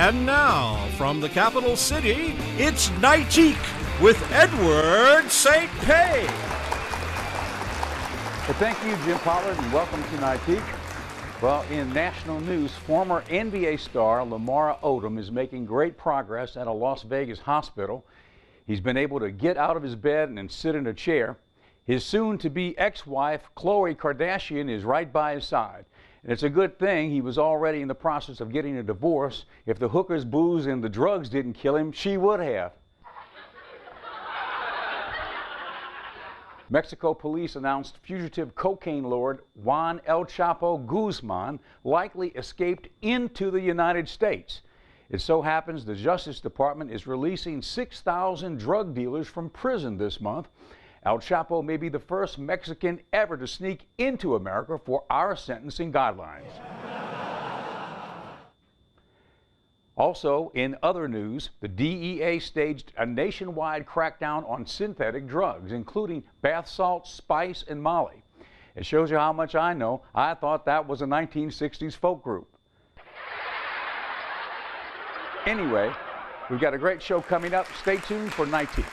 And now, from the capital city, it's Nightique with Edward St. Pay. Well, thank you, Jim Pollard, and welcome to Nightique. Well, in national news, former NBA star Lamar Odom is making great progress at a Las Vegas hospital. He's been able to get out of his bed and sit in a chair. His soon-to-be ex-wife, Khloe Kardashian, is right by his side. And it's a good thing he was already in the process of getting a divorce. If the hookers, booze, and the drugs didn't kill him, she would have. Mexico police announced fugitive cocaine lord Juan El Chapo Guzman likely escaped into the United States. It so happens the Justice Department is releasing 6,000 drug dealers from prison this month. El Chapo may be the first Mexican ever to sneak into America for our sentencing guidelines. Also, in other news, the DEA staged a nationwide crackdown on synthetic drugs, including bath salts, spice, and Molly. It shows you how much I know. I thought that was a 1960s folk group. Anyway, we've got a great show coming up. Stay tuned for Nightique.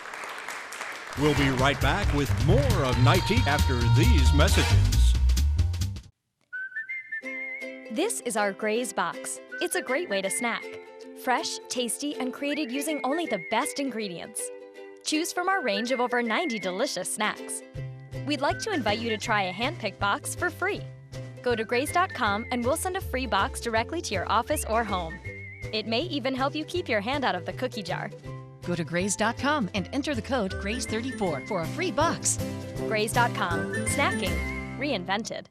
We'll be right back with more of Nightique after these messages. This is our Gray's box. It's a great way to snack. Fresh, tasty, and created using only the best ingredients. Choose from our range of over 90 delicious snacks. We'd like to invite you to try a hand-picked box for free. Go to grays.com and we'll send a free box directly to your office or home. It may even help you keep your hand out of the cookie jar. Go to grays.com and enter the code GRAYS34 for a free box. Grays.com. Snacking reinvented.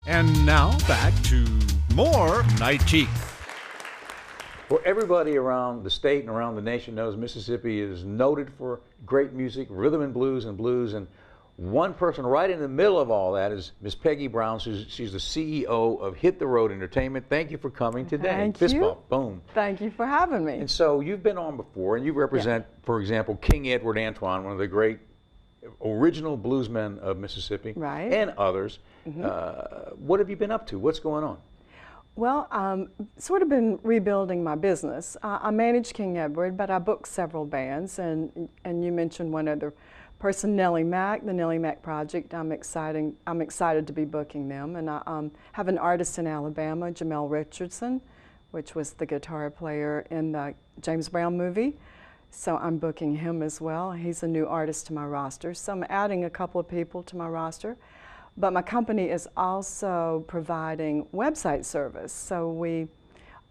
And now back to more Nightique. Well, everybody around the state and around the nation knows Mississippi is noted for great music, rhythm and blues, and one person right in the middle of all that is Miss Peggy Brown. She's the CEO of Hit the Road Entertainment. Thank you for coming today. Thank Fist you. bump. Boom. Thank you for having me. And so you've been on before, and you represent, for example, King Edward Antoine, one of the great original bluesmen of Mississippi, Right. and others. What have you been up to? What's going on? Well, sort of been rebuilding my business. I manage King Edward, but I book several bands, and you mentioned one other person, Nellie Mack, the Nellie Mack Project. I'm excited to be booking them, and I have an artist in Alabama, Jamel Richardson, which was the guitar player in the James Brown movie. So I'm booking him as well. He's a new artist to my roster. So I'm adding a couple of people to my roster. But my company is also providing website service. So we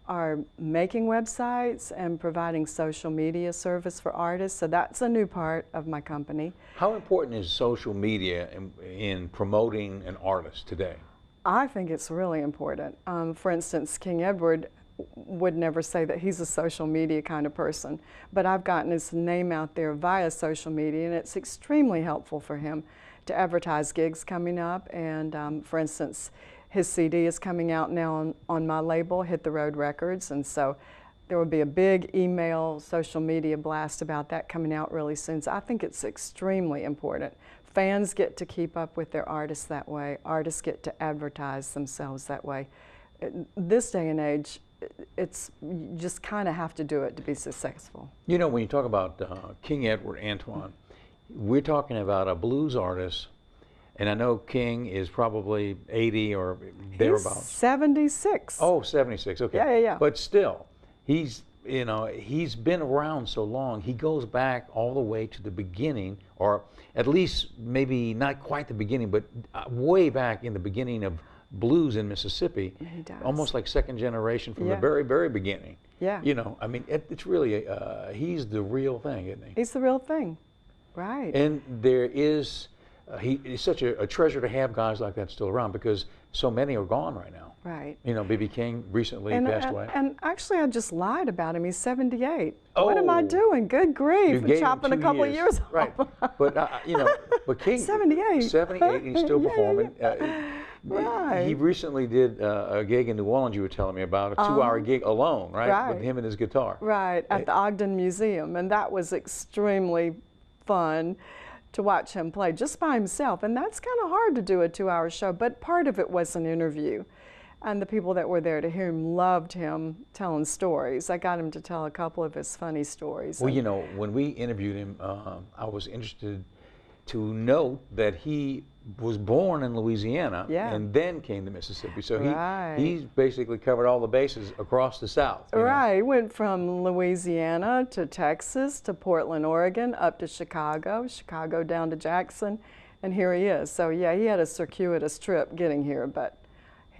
are making websites and providing social media service for artists. So that's a new part of my company. How important is social media in promoting an artist today? I think it's really important. For instance, King Edward would never say that he's a social media kind of person, but I've gotten his name out there via social media, and it's extremely helpful for him to advertise gigs coming up. And for instance, his CD is coming out now on my label, Hit the Road Records, and so there will be a big email, social media blast about that coming out really soon. So I think it's extremely important. Fans get to keep up with their artists that way. Artists get to advertise themselves that way. This day and age, you just kind of have to do it to be successful. You know, when you talk about King Edward Antoine, we're talking about a blues artist, and I know King is probably 80 or thereabouts. He's 76. Oh, 76, okay. Yeah. But still, he's been around so long, he goes back all the way to the beginning, or at least maybe not quite the beginning, but way back in the beginning of blues in Mississippi. He does. Almost like second generation from the Yeah. very, very beginning. Yeah. You know, I mean, it's really, he's the real thing, isn't he? He's the real thing, right. And there is he's such a treasure to have guys like that still around, because so many are gone right now. Right. You know, B.B. King recently passed away. And actually, I just lied about him. He's 78. What am I doing? Good grief! You chopping a couple of years off. Right. But you know, but King 78. 78. He's still performing. Right. He recently did a gig in New Orleans. You were telling me about a 2-hour gig alone, right? With him and his guitar. Right, at the Ogden Museum, and that was extremely fun to watch him play just by himself. And that's kind of hard to do a 2-hour show, but part of it was an interview. And the people that were there to hear him loved him telling stories. I got him to tell a couple of his funny stories. Well, you know, when we interviewed him, I was interested to note that he was born in Louisiana and then came to Mississippi. So he's basically covered all the bases across the South. Right. He went from Louisiana to Texas to Portland, Oregon, up to Chicago, Chicago down to Jackson, and here he is. So yeah, he had a circuitous trip getting here, but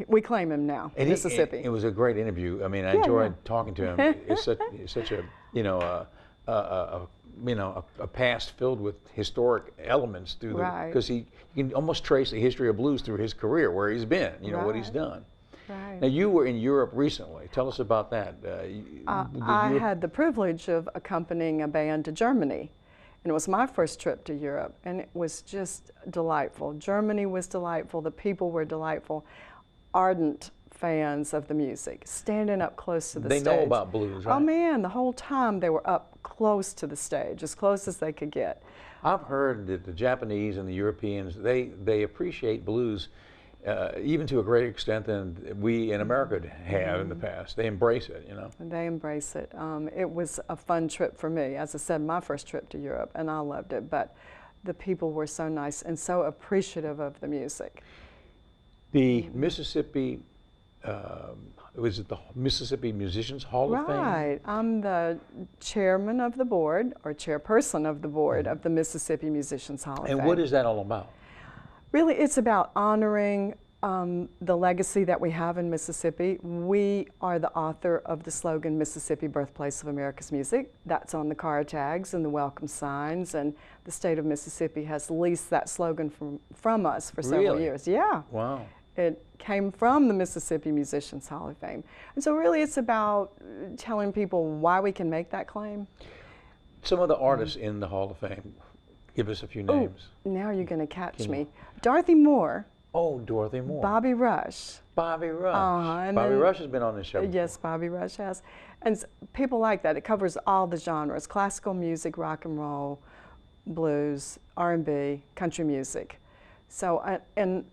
we claim him now, Mississippi. It was a great interview. I mean, I enjoyed talking to him. It's such a, you know, a past filled with historic elements through because you can almost trace the history of blues through his career, where he's been, you know, what he's done. Right. Now, you were in Europe recently. Tell us about that. I had the privilege of accompanying a band to Germany. And it was my first trip to Europe, and it was just delightful. Germany was delightful. The people were delightful. Ardent fans of the music, standing up close to the stage. They know about blues, right? Oh man, the whole time they were up close to the stage, as close as they could get. I've heard that the Japanese and the Europeans, they appreciate blues even to a greater extent than we in America have in the past. They embrace it, you know. They embrace it. It was a fun trip for me. As I said, my first trip to Europe, and I loved it. But the people were so nice and so appreciative of the music. The Mississippi, was it the Mississippi Musicians Hall of Fame? Right. I'm the chairman of the board, or chairperson of the board of the Mississippi Musicians Hall of Fame. And what is that all about? Really, it's about honoring the legacy that we have in Mississippi. We are the author of the slogan, Mississippi, Birthplace of America's Music. That's on the car tags and the welcome signs, and the state of Mississippi has leased that slogan from us for several years. Yeah. Wow. It came from the Mississippi Musicians Hall of Fame. And so really it's about telling people why we can make that claim. Some of the artists in the Hall of Fame, give us a few names. Now you're going to catch me. Dorothy Moore. Oh, Dorothy Moore. Bobby Rush. Bobby Rush. Bobby Rush has been on this show before. Yes, Bobby Rush has. And people like that. It covers all the genres: classical music, rock and roll, blues, R&B, country music. So, and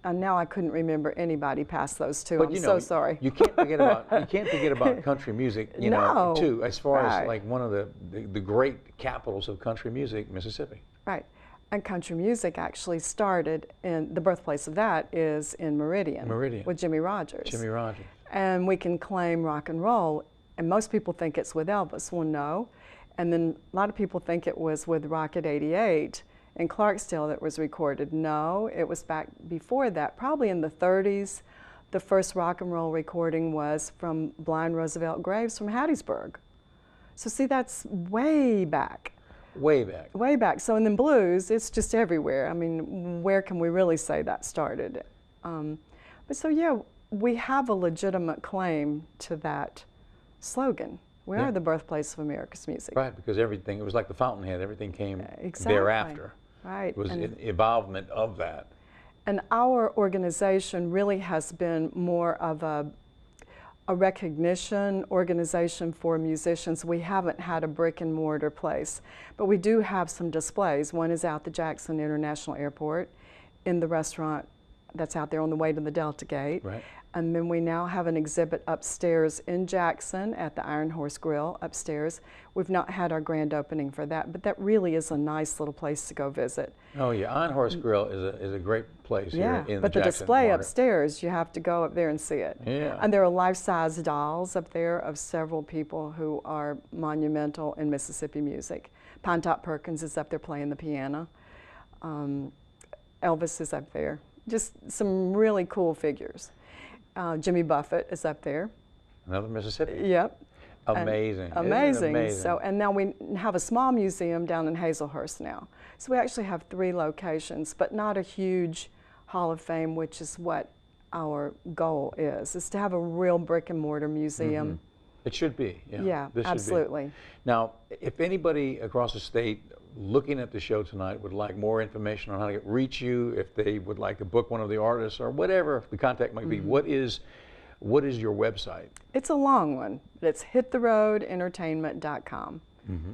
now I couldn't remember anybody past those two. I'm so sorry. You can't forget about country music. You know, too, as far as like one of the great capitals of country music, Mississippi. Right. And country music actually started in, the birthplace of that is in Meridian. With Jimmy Rogers. Jimmy Rogers. And we can claim rock and roll, and most people think it's with Elvis. Well, no. And then a lot of people think it was with Rocket 88 in Clarksdale that was recorded. No, it was back before that, probably in the 30s. The first rock and roll recording was from Blind Roosevelt Graves from Hattiesburg. So see, that's way back. Way back. Way back. So, and then blues, it's just everywhere. I mean, where can we really say that started? But so, yeah, we have a legitimate claim to that slogan. We are the birthplace of America's music. Right, because everything, it was like the fountainhead, everything came thereafter. Right. It was an evolvement of that. And our organization really has been more of a recognition organization for musicians. We haven't had a brick and mortar place, but we do have some displays. One is out the Jackson International Airport in the restaurant that's out there on the way to the Delta Gate. Right. And then we now have an exhibit upstairs in Jackson at the Iron Horse Grill upstairs. We've not had our grand opening for that, but that really is a nice little place to go visit. Oh yeah, Iron Horse Grill is a great place here in the Jackson but the display upstairs, you have to go up there and see it. Yeah. And there are life-size dolls up there of several people who are monumental in Mississippi music. Pinetop Perkins is up there playing the piano. Elvis is up there. Just some really cool figures. Jimmy Buffett is up there. Another Mississippi. Yep. Amazing. Amazing. Amazing. So, and now we have a small museum down in Hazelhurst now. So we actually have 3 locations, but not a huge Hall of Fame, which is what our goal is to have a real brick and mortar museum. It should be. Yeah, This should be. absolutely. Now, if anybody across the state looking at the show tonight would like more information on how to reach you, if they would like to book one of the artists or whatever the contact might be, what is your website? It's a long one, but it's hittheroadentertainment.com.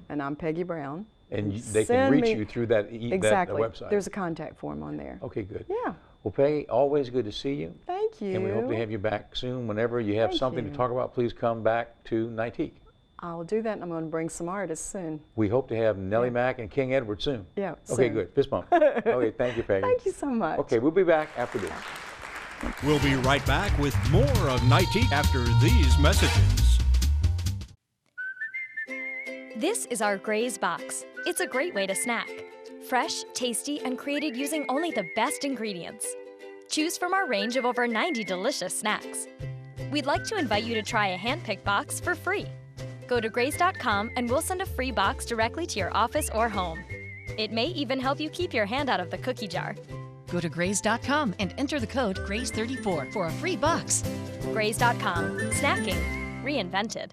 And I'm Peggy Brown. And they can reach you through that, that website. There's a contact form on there. Okay, good. Yeah. Well, Peggy, always good to see you. Thank you. And we hope to have you back soon. Whenever you have something to talk about, please come back to Nightique. I'll do that, and I'm going to bring some artists soon. We hope to have Nellie Mack and King Edward soon. Yeah, Okay, soon. good. Fist bump. Okay, thank you, Peggy. Thank you so much. Okay, we'll be back after this. We'll be right back with more of Nightique after these messages. This is our Gray's Box. It's a great way to snack. Fresh, tasty, and created using only the best ingredients. Choose from our range of over 90 delicious snacks. We'd like to invite you to try a hand-picked box for free. Go to grays.com and we'll send a free box directly to your office or home. It may even help you keep your hand out of the cookie jar. Go to grays.com and enter the code GRAYS34 for a free box. Grays.com. Snacking. Reinvented.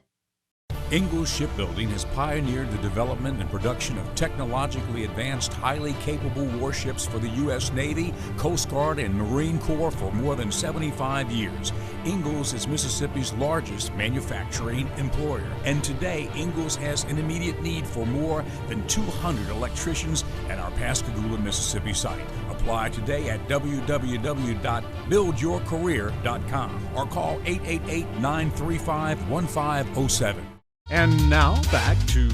Ingalls Shipbuilding has pioneered the development and production of technologically advanced, highly capable warships for the U.S. Navy, Coast Guard, and Marine Corps for more than 75 years. Ingalls is Mississippi's largest manufacturing employer, and today Ingalls has an immediate need for more than 200 electricians at our Pascagoula, Mississippi site. Apply today at www.buildyourcareer.com or call 888-935-1507. And now back to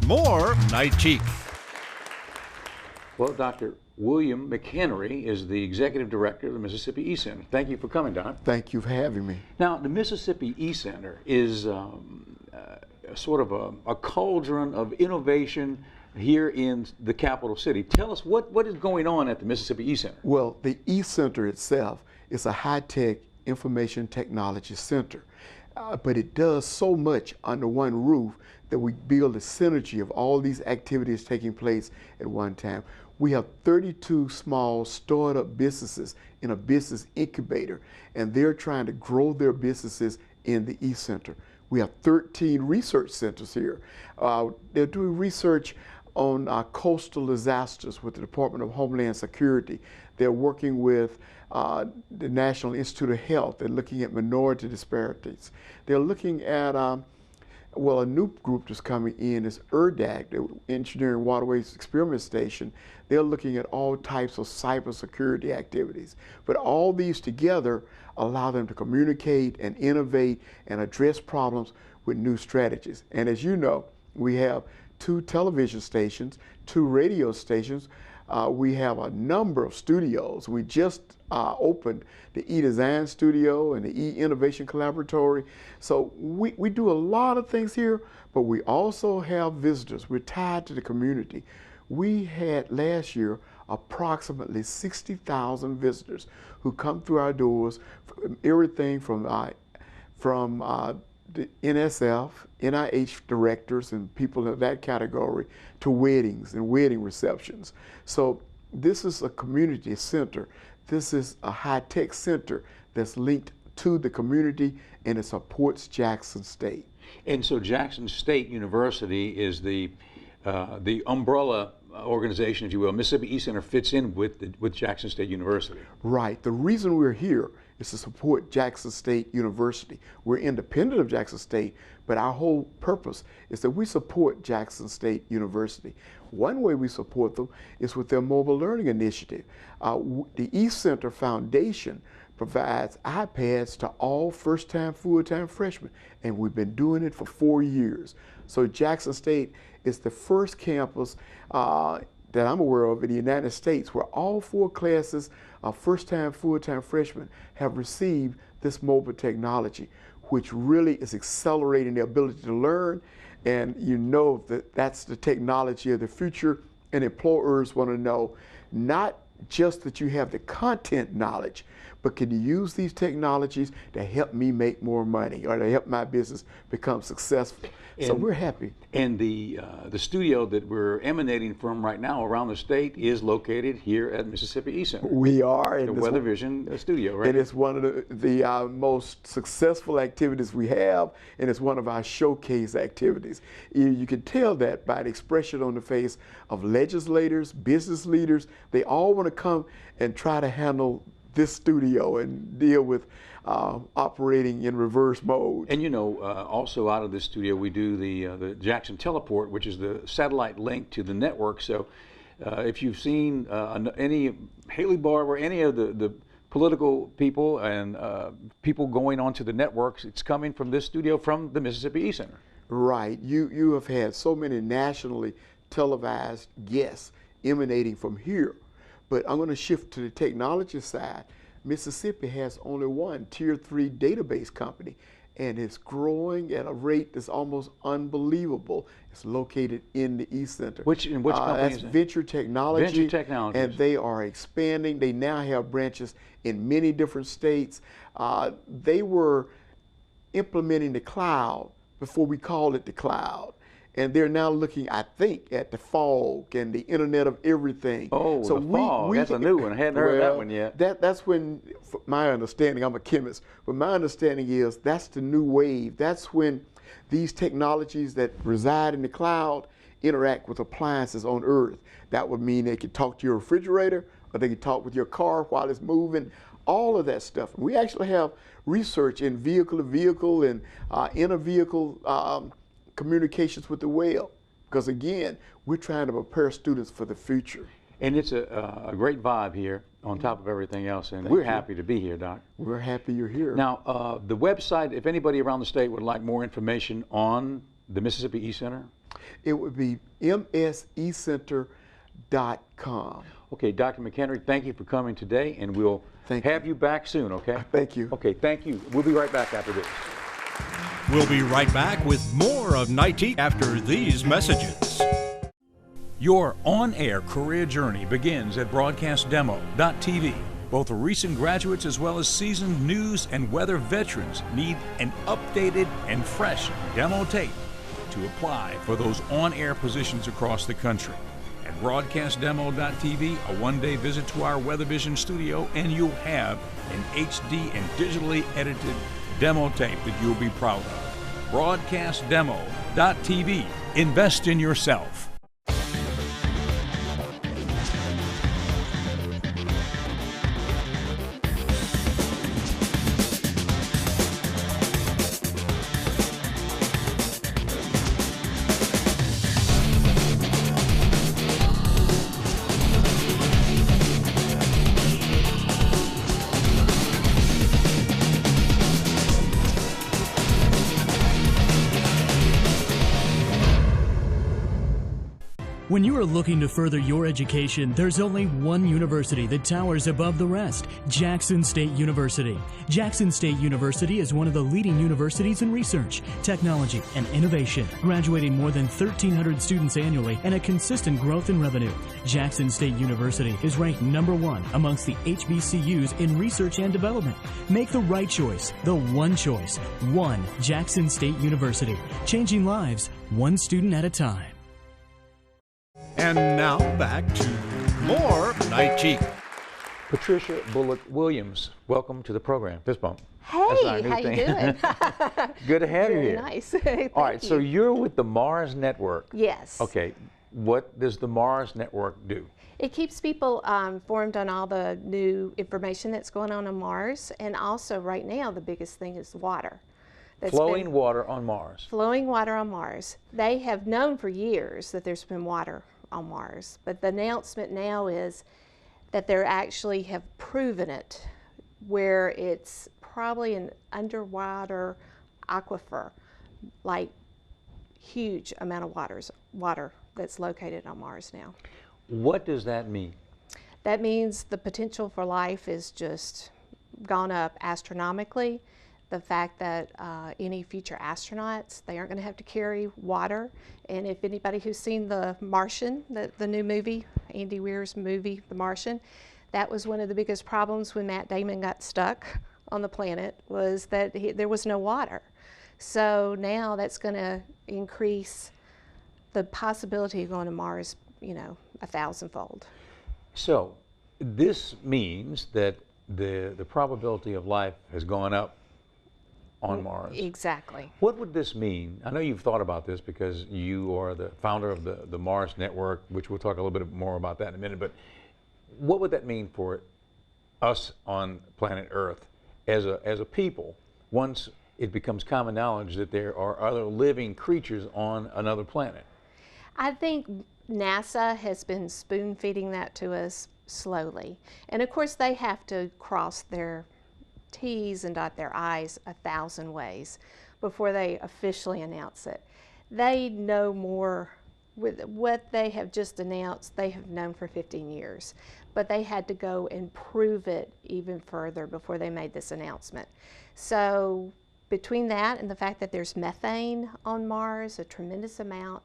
more Nightique. Well, Dr. William McHenry is the Executive Director of the Mississippi E-Center. Thank you for coming, Don. Thank you for having me. Now, the Mississippi E-Center is sort of a cauldron of innovation here in the capital city. Tell us what is going on at the Mississippi E-Center. Well, the E-Center itself is a high-tech information technology center. But it does so much under one roof that we build a synergy of all these activities taking place at one time. We have 32 small startup businesses in a business incubator, and they're trying to grow their businesses in the E-Center. We have 13 research centers here. They're doing research on coastal disasters with the Department of Homeland Security. They're working with the National Institute of Health. They're looking at minority disparities. They're looking at, well, a new group that's coming in is ERDAC, the Engineering Waterways Experiment Station. They're looking at all types of cybersecurity activities. But all these together allow them to communicate and innovate and address problems with new strategies. And as you know, we have 2 television stations, 2 radio stations. We have a number of studios. We just opened the E-Design Studio and the E-Innovation Collaboratory. So we do a lot of things here, but we also have visitors. We're tied to the community. We had last year approximately 60,000 visitors who come through our doors, everything from the NSF, NIH directors and people of that category to weddings and wedding receptions. So this is a community center. This is a high-tech center that's linked to the community and it supports Jackson State. And so Jackson State University is the umbrella organization, if you will. Mississippi E-Center fits in with Jackson State University. Right. The reason we're here is to support Jackson State University. We're independent of Jackson State, but our whole purpose is that we support Jackson State University. One way we support them is with their mobile learning initiative. The E-Center Foundation provides iPads to all first-time, full-time freshmen, and we've been doing it for 4 years. So Jackson State is the first campus that I'm aware of in the United States where all 4 classes of first-time, full-time freshmen have received this mobile technology, which really is accelerating their ability to learn. And you know that that's the technology of the future, and employers want to know not just that you have the content knowledge, but can you use these technologies to help me make more money or to help my business become successful? So we're happy. And the studio that we're emanating from right now around the state is located here at Mississippi East Center. We are. The Weather Vision studio, right? And it's one of the most successful activities we have, and it's one of our showcase activities. You can tell that by the expression on the face of legislators, business leaders. They all want to come and try to handle this studio and deal with operating in reverse mode. And you know, also out of this studio, we do the Jackson Teleport, which is the satellite link to the network. So if you've seen any Haley Barbour, any of the political people and people going onto the networks, it's coming from this studio from the Mississippi East Center. Right. You have had so many nationally televised guests emanating from here. But I'm going to shift to the technology side. Mississippi has only one Tier 3 database company, and it's growing at a rate that's almost unbelievable. It's located in the East Center. Which company that's is it? Venture Technology. Venture Technology. And they are expanding. They now have branches in many different states. They were implementing the cloud before we called it the cloud. And they're now looking, I think, at the fog and the Internet of Everything. Oh, so the fog. That's a new one. I hadn't heard that one yet. That's when, my understanding, I'm a chemist, but my understanding is that's the new wave. That's when these technologies that reside in the cloud interact with appliances on Earth. That would mean they could talk to your refrigerator, or they could talk with your car while it's moving, all of that stuff. We actually have research in vehicle-to-vehicle and inter-vehicle communications with the whale, because again, we're trying to prepare students for the future. And it's a great vibe here on top of everything else, and we're happy to be here, Doc. We're happy you're here. Now, the website, if anybody around the state would like more information on the Mississippi East Center? It would be msecenter.com. Okay, Dr. McHenry, thank you for coming today, and we'll have you back soon, okay? Thank you. Okay, thank you. We'll be right back after this. We'll be right back with more of Nightique after these messages. Your on-air career journey begins at broadcastdemo.tv. Both recent graduates as well as seasoned news and weather veterans need an updated and fresh demo tape to apply for those on-air positions across the country. At broadcastdemo.tv, a one-day visit to our Weather Vision studio, and you'll have an HD and digitally edited demo tape that you'll be proud of. Broadcastdemo.tv. Invest in yourself. When you are looking to further your education, there's only one university that towers above the rest, Jackson State University. Jackson State University is one of the leading universities in research, technology, and innovation, graduating more than 1,300 students annually and a consistent growth in revenue. Jackson State University is ranked #1 amongst the HBCUs in research and development. Make the right choice, the one choice. One Jackson State University, changing lives one student at a time. And now back to more Nightique. Patricia Bullock Williams, welcome to the program. Fist bump. Hey, how you doing? Good to have you Very here. nice. All right, so you're with the Mars Network. Yes. Okay, what does the Mars Network do? It keeps people informed on all the new information that's going on Mars, and also right now the biggest thing is water. Flowing water on Mars. Flowing water on Mars. They have known for years that there's been water on Mars, but the announcement now is that they actually have proven it, where it's probably an underwater aquifer, like huge amount of water that's located on Mars now. What does that mean? That means the potential for life is just gone up astronomically. The fact that any future astronauts, they aren't going to have to carry water. And if anybody who's seen The Martian, the new movie Andy Weir's movie, The Martian. That was one of the biggest problems when Matt Damon got stuck on the planet, was that there was no water. So now that's going to increase the possibility of going to Mars, you know, 1,000-fold. So this means that the probability of life has gone up on Mars. Exactly. What would this mean? I know you've thought about this because you are the founder of the Mars Network, which we'll talk a little bit more about that in a minute, but what would that mean for us on planet Earth as a people once it becomes common knowledge that there are other living creatures on another planet? I think NASA has been spoon feeding that to us slowly. And of course they have to cross their T's and dot their I's 1,000 ways before they officially announce it. They know more. With what they have just announced, they have known for 15 years, but they had to go and prove it even further before they made this announcement. So between that and the fact that there's methane on Mars, a tremendous amount,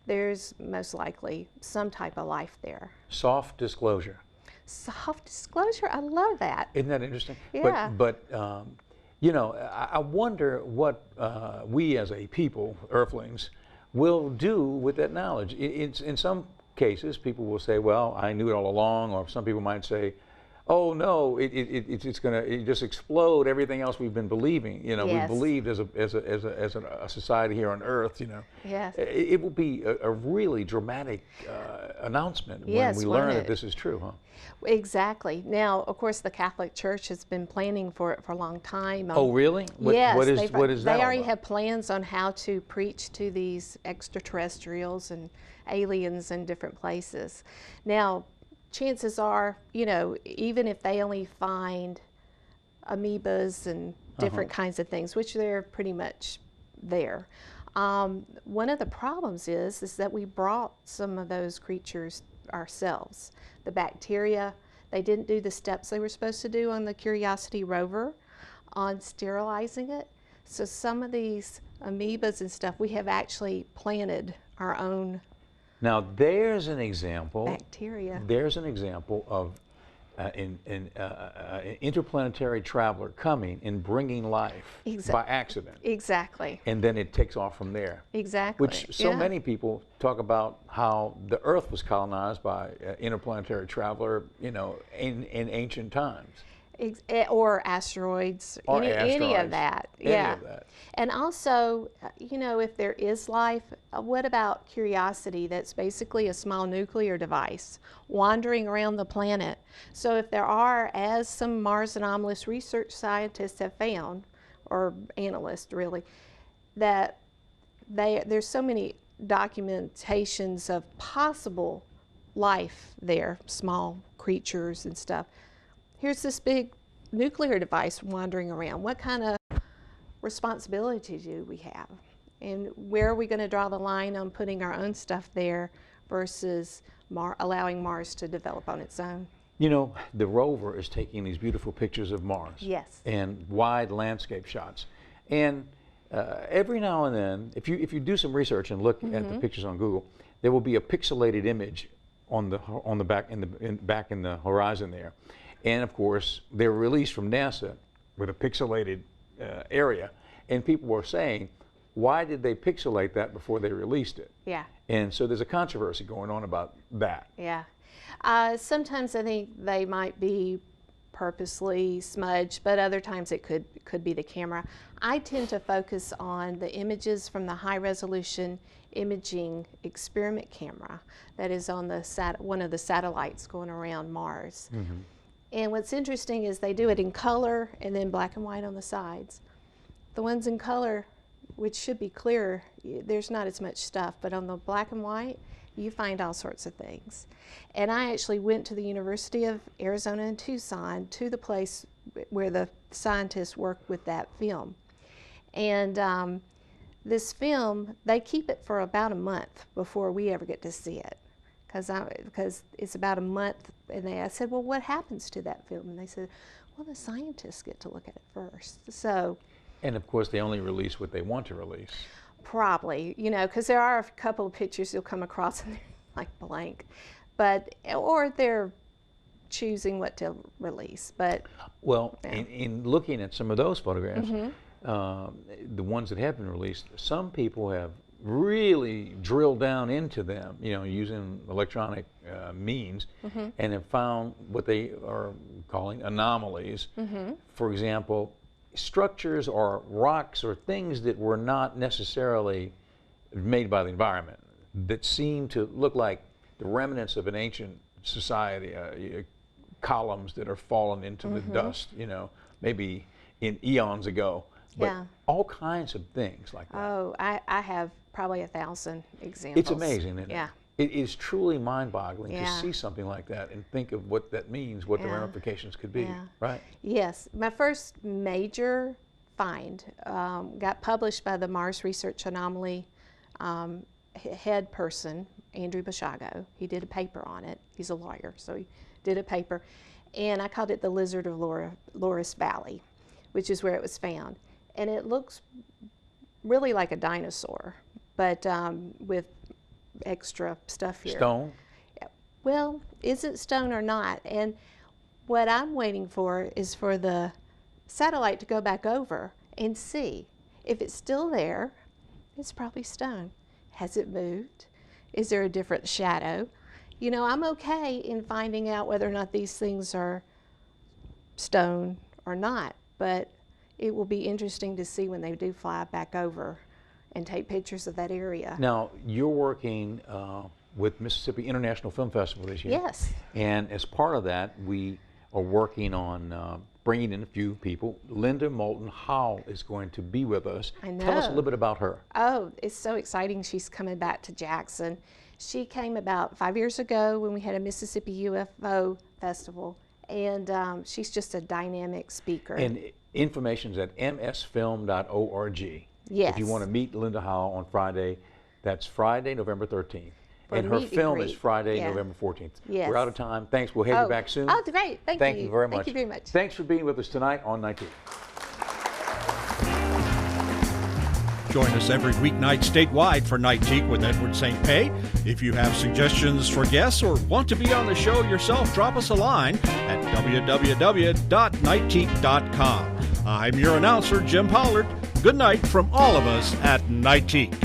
there's most likely some type of life there. Soft disclosure. Soft disclosure, I love that. Isn't that interesting? Yeah. But you know, I wonder what we as a people, Earthlings, will do with that knowledge. In some cases, people will say, well, I knew it all along, or some people might say, oh no, it's going to just explode everything else we've been believing. You know, Yes. we believed as a society here on Earth. You know, Yes. it will be a really dramatic announcement Yes, when we won't learn that it? this is true, huh? Exactly. Now, of course, the Catholic Church has been planning for it for a long time. Oh, really? Yes. What is that They all already about? have plans on how to preach to these extraterrestrials and aliens in different places. Now, chances are, you know, even if they only find amoebas and different kinds of things, which they're pretty much there. One of the problems is that we brought some of those creatures ourselves. The bacteria, they didn't do the steps they were supposed to do on the Curiosity rover on sterilizing it. So some of these amoebas and stuff, we have actually planted our own Now, there's an example. bacteria. There's an example of an interplanetary traveler coming and bringing life by accident. Exactly. And then it takes off from there. Exactly. Which so Yeah. many people talk about how the Earth was colonized by an interplanetary traveler, you know, in ancient times. Or asteroids, Or any asteroids. of that. Any Yeah. of that. And also, you know, if there is life, what about Curiosity? That's basically a small nuclear device wandering around the planet. So if there are, as some Mars anomalous research scientists have found, or analysts really, that there's so many documentations of possible life there, small creatures and stuff. Here's this big nuclear device wandering around. What kind of responsibility do we have? And where are we going to draw the line on putting our own stuff there versus allowing Mars to develop on its own? You know, the rover is taking these beautiful pictures of Mars. Yes. And wide landscape shots. And every now and then, if you do some research and look at the pictures on Google, there will be a pixelated image on the back in the horizon there. And of course, they were released from NASA with a pixelated area. And people were saying, why did they pixelate that before they released it? Yeah. And so there's a controversy going on about that. Yeah. Sometimes I think they might be purposely smudged, but other times it could be the camera. I tend to focus on the images from the high resolution imaging experiment camera that is on the one of the satellites going around Mars. And what's interesting is they do it in color and then black and white on the sides. The ones in color, which should be clearer, there's not as much stuff, but on the black and white, you find all sorts of things. And I actually went to the University of Arizona in Tucson, to the place where the scientists work with that film. And this film, they keep it for about a month before we ever get to see it. Because it's about a month, and I said, well, what happens to that film? And they said, well, the scientists get to look at it first. So, And of course, they only release what they want to release. probably, you know, because there are a couple of pictures you'll come across and they're like blank. or they're choosing what to release. But well, yeah. in looking at some of those photographs, the ones that have been released, some people have really drilled down into them, using electronic means, and have found what they are calling anomalies. For example, structures or rocks or things that were not necessarily made by the environment, that seem to look like the remnants of an ancient society, columns that are fallen into the dust, maybe in eons ago. But all kinds of things like that. Oh, I have probably 1,000 examples. It's amazing, isn't it? Yeah. It is truly mind-boggling to see something like that and think of what that means, what the ramifications could be, right? Yes. My first major find got published by the Mars Research Anomaly head person, Andrew Bashago. He did a paper on it. He's a lawyer, so he did a paper. And I called it the Lizard of Loris Valley, which is where it was found. And it looks really like a dinosaur, but with extra stuff here. Stone? Well, is it stone or not? And what I'm waiting for is for the satellite to go back over and see. If it's still there, it's probably stone. Has it moved? Is there a different shadow? I'm okay in finding out whether or not these things are stone or not, but it will be interesting to see when they do fly back over and take pictures of that area. Now, you're working with Mississippi International Film Festival this year. Yes. And as part of that, we are working on bringing in a few people. Linda Moulton Howell is going to be with us. I know. Tell us a little bit about her. Oh, it's so exciting. She's coming back to Jackson. She came about 5 years ago when we had a Mississippi UFO festival, and she's just a dynamic speaker. And information's at msfilm.org. Yes. If you want to meet Linda Howell on Friday, that's Friday, November 13th. For and her meet and film is greet. Friday, Yeah. November 14th. Yes. We're out of time. Thanks. We'll have you back soon. Oh, great. Thank you. Thank you very much. Thank you very much. Thanks for being with us tonight on Nightique. Join us every weeknight statewide for Nightique with Edward St. Pé. If you have suggestions for guests or want to be on the show yourself, drop us a line at www.nightique.com. I'm your announcer, Jim Pollard. Good night from all of us at Nightique.